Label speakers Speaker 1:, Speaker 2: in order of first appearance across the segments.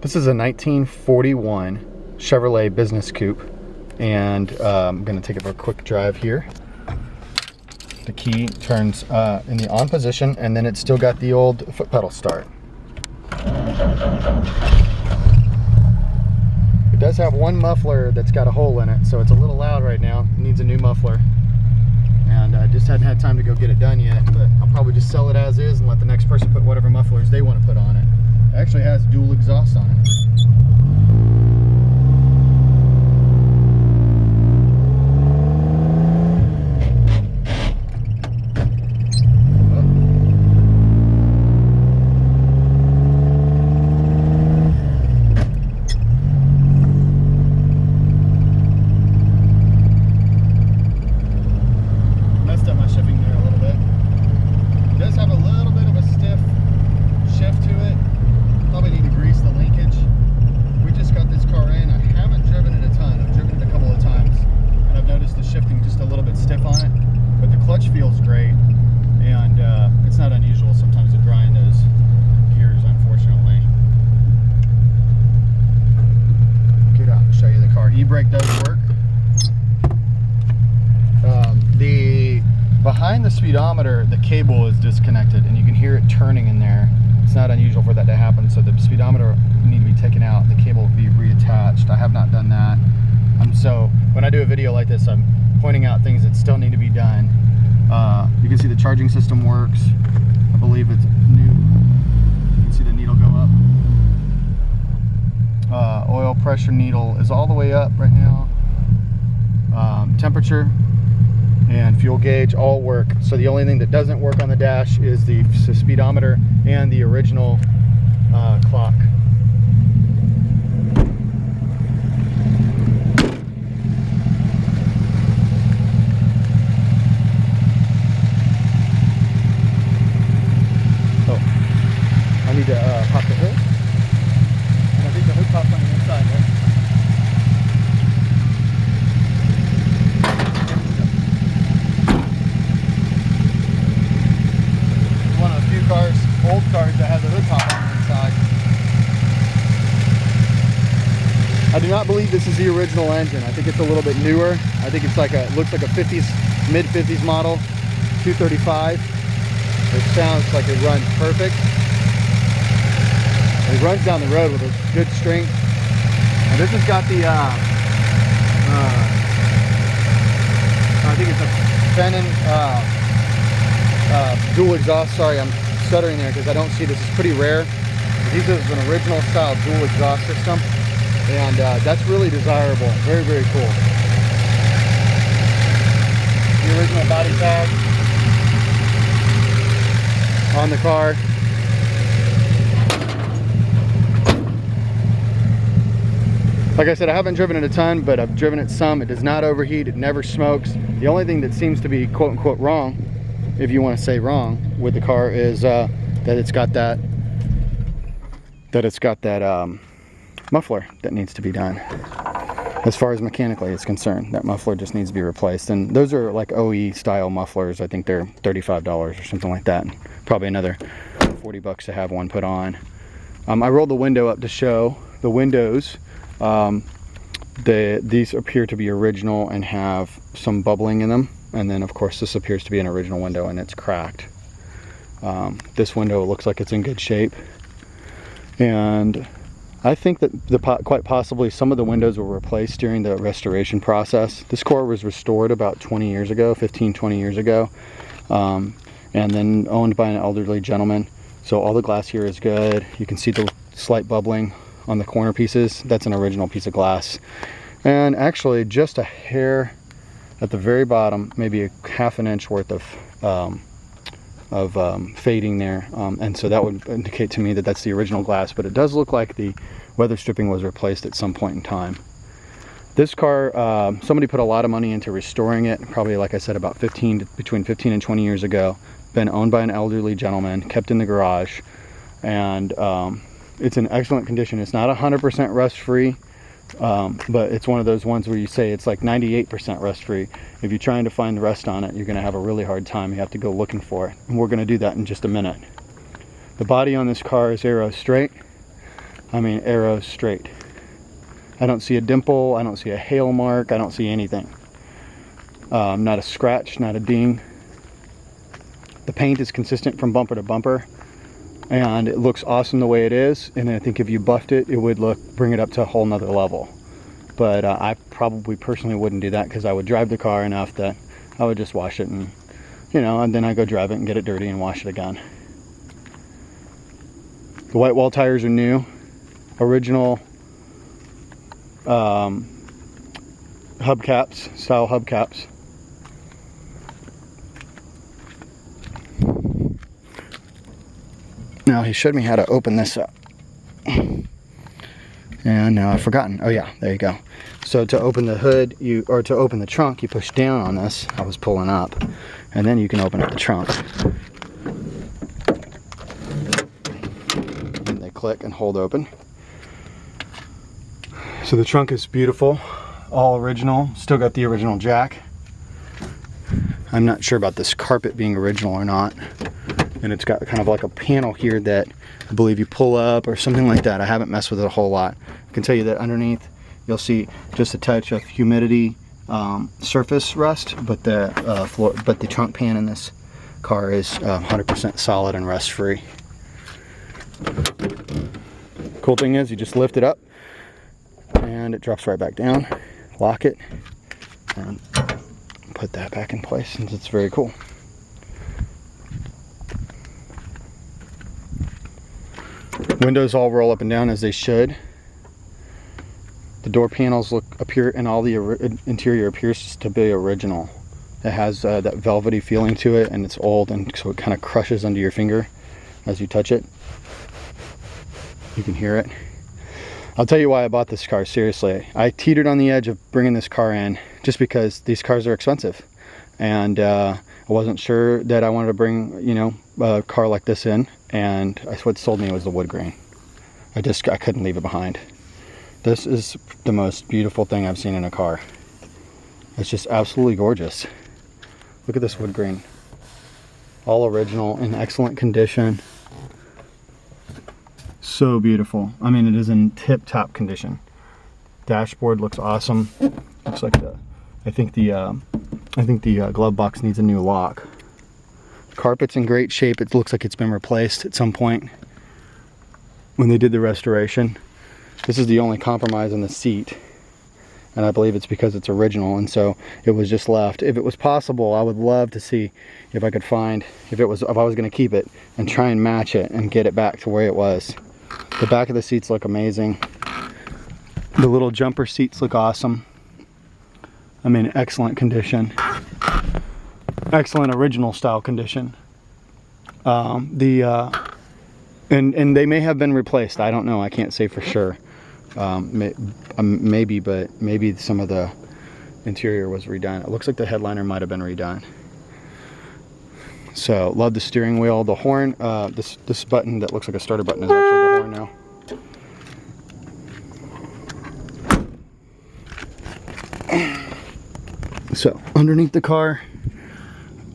Speaker 1: This is a 1941 Chevrolet Business Coupe, and I'm going to take it for a quick drive here. The key turns in the on position, and then it's still got the old foot pedal start. It does have one muffler that's got a hole in it, so it's a little loud right now. It needs a new muffler, and I just hadn't had time to go get it done yet, but I'll probably just sell it as is and let the next person put whatever mufflers they want to put on it. It actually has dual exhaust on it. Messed up my shifting there a little bit. It does have a little bit of a stiff shift to it. Probably need to grease the linkage. We just got this car in. I haven't driven it a ton. I've driven it a couple of times, and I've noticed the shifting just a little bit stiff on it, but the clutch feels great, and it's not unusual sometimes to grind those gears, unfortunately. Get out and show you the car. E-brake does work. Behind the speedometer, the cable is disconnected, and you can hear it turning in there. It's not unusual for that to happen, so the speedometer need to be taken out. The cable will be reattached. I have not done that. So when I do a video like this, I'm pointing out things that still need to be done. You can see the charging system works. I believe it's new. You can see the needle go up. Oil pressure needle is all the way up right now. Temperature and fuel gauge all work. So the only thing that doesn't work on the dash is the speedometer and the original clock. Oh, I need to pop the hood. And I think the hood pops on the inside, right? Old cars that have the hood pop on the inside. I do not believe this is the original engine. I think it's a little bit newer. I think it's like looks like a 50s, mid 50s model, 235. It sounds like it runs perfect. It runs down the road with a good strength. And this has got the, I think it's a Fenton dual exhaust. Sorry, I'm stuttering there because I don't see this. Is pretty rare. These is an original style dual exhaust system, and that's really desirable. Very, very cool. The original body tag on the car. Like I said, I haven't driven it a ton, but I've driven it some. It does not overheat. It never smokes. The only thing that seems to be quote unquote wrong, if you want to say wrong, with the car is that it's got that muffler that needs to be done. As far as mechanically is concerned, that muffler just needs to be replaced. And those are like OE style mufflers. I think they're $35 or something like that. Probably another 40 bucks to have one put on. I rolled the window up to show the windows. These appear to be original and have some bubbling in them. And then of course this appears to be an original window and it's cracked. This window looks like it's in good shape. And I think that quite possibly some of the windows were replaced during the restoration process. This car was restored about 20 years ago, 15, 20 years ago. And then owned by an elderly gentleman. So all the glass here is good. You can see the slight bubbling on the corner pieces. That's an original piece of glass. And actually just a hair at the very bottom, maybe a half an inch worth of fading there. And so that would indicate to me that that's the original glass, but it does look like the weather stripping was replaced at some point in time. This car, somebody put a lot of money into restoring it, probably like I said about between 15 and 20 years ago. Been owned by an elderly gentleman, kept in the garage, and it's in excellent condition. It's not 100% rust free, but it's one of those ones where you say it's like 98% rust free. If you're trying to find the rust on it, you're going to have a really hard time. You have to go looking for it, and we're going to do that in just a minute. The body on this car is aero straight. I mean, arrows straight. I don't see a dimple, I don't see a hail mark, I don't see anything. Not a scratch, not a ding. The paint is consistent from bumper to bumper, and it looks awesome the way it is, and I think if you buffed it, it would bring it up to a whole nother level. But I probably personally wouldn't do that, because I would drive the car enough that I would just wash it, and and then I go drive it and get it dirty and wash it again. The white wall tires are new, original hubcaps, style hubcaps. Now he showed me how to open this up, and now I've forgotten. Oh yeah, there you go. So to open the hood, to open the trunk, you push down on this. I was pulling up, and then you can open up the trunk. And they click and hold open. So the trunk is beautiful, all original. Still got the original jack. I'm not sure about this carpet being original or not. And it's got kind of like a panel here that I believe you pull up or something like that. I haven't messed with it a whole lot. I can tell you that underneath you'll see just a touch of humidity surface rust, but the trunk pan in this car is 100% solid and rust free. Cool thing is you just lift it up and it drops right back down. Lock it and put that back in place, and it's very cool. Windows all roll up and down as they should. The door panels appear, and all the interior appears to be original. It has that velvety feeling to it, and it's old, and so it kind of crushes under your finger as you touch it. You can hear it. I'll tell you why I bought this car, seriously. I teetered on the edge of bringing this car in just because these cars are expensive, and I wasn't sure that I wanted to bring a car like this in, and what sold me was the wood grain. I couldn't leave it behind. This is the most beautiful thing I've seen in a car. It's just absolutely gorgeous. Look at this wood grain. All original, in excellent condition. So beautiful. I mean, it is in tip-top condition. Dashboard looks awesome. Looks like I think the glove box needs a new lock. Carpet's in great shape. It looks like it's been replaced at some point when they did the restoration. This is the only compromise on the seat, and I believe it's because it's original, and so it was just left. If it was possible, I would love to see if I could find, if I was going to keep it and try and match it and get it back to where it was. The back of the seats look amazing. The little jumper seats look awesome. I mean, excellent condition. Excellent original style condition. And they may have been replaced. I don't know. I can't say for sure. Maybe, but maybe some of the interior was redone. It looks like the headliner might have been redone. So, love the steering wheel. The horn, this button that looks like a starter button is actually the horn now. So, underneath the car,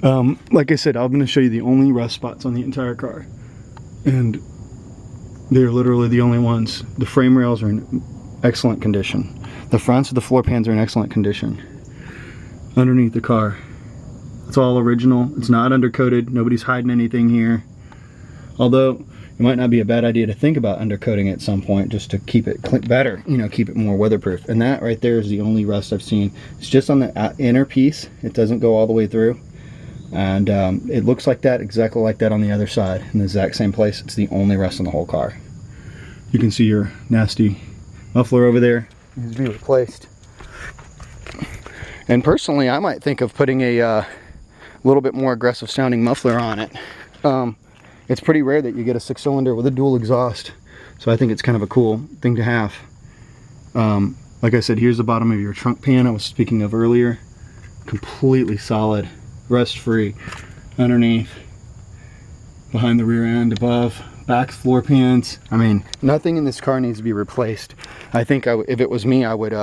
Speaker 1: like I said, I'm going to show you the only rust spots on the entire car. And they're literally the only ones. The frame rails are in excellent condition. The fronts of the floor pans are in excellent condition. Underneath the car, it's all original. It's not undercoated. Nobody's hiding anything here. Although it might not be a bad idea to think about undercoating it at some point, just to keep it better, keep it more weatherproof. And that right there is the only rust I've seen. It's just on the inner piece. It doesn't go all the way through. And it looks like that, exactly like that on the other side, in the exact same place. It's the only rust on the whole car. You can see your nasty muffler over there. It needs to be replaced. And personally, I might think of putting a little bit more aggressive sounding muffler on it. It's pretty rare that you get a 6-cylinder with a dual exhaust, so I think it's kind of a cool thing to have. Like I said, here's the bottom of your trunk pan I was speaking of earlier. Completely solid. Rust free. Underneath, behind the rear end, above, back floor pans. I mean, nothing in this car needs to be replaced. I think if it was me, I would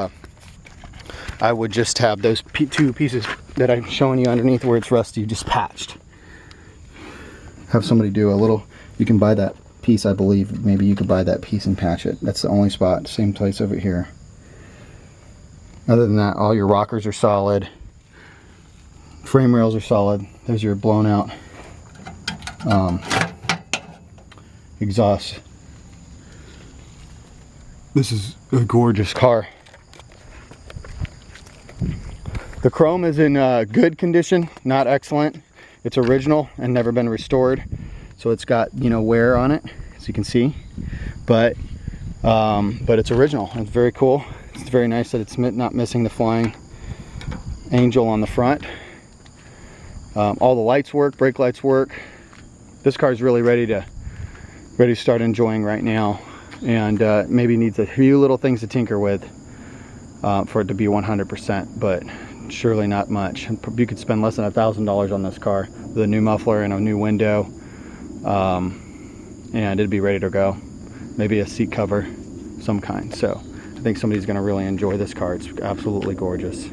Speaker 1: just have those two pieces that I'm showing you underneath where it's rusty just patched. Have somebody do a little, you can buy that piece, I believe. Maybe you could buy that piece and patch it. That's the only spot. Same place over here. Other than that, all your rockers are solid. Frame rails are solid. There's your blown out exhaust. This is a gorgeous car. The chrome is in good condition, not excellent. It's original and never been restored, so it's got, you know, wear on it, as you can see. But it's original. It's very cool. It's very nice that it's not missing the flying angel on the front. All the lights work, brake lights work. This car is really ready to start enjoying right now, and maybe needs a few little things to tinker with for it to be 100%, but surely not much. You could spend less than $1,000 on this car with a new muffler and a new window, and it'd be ready to go. Maybe a seat cover, some kind. So I think somebody's going to really enjoy this car. It's absolutely gorgeous.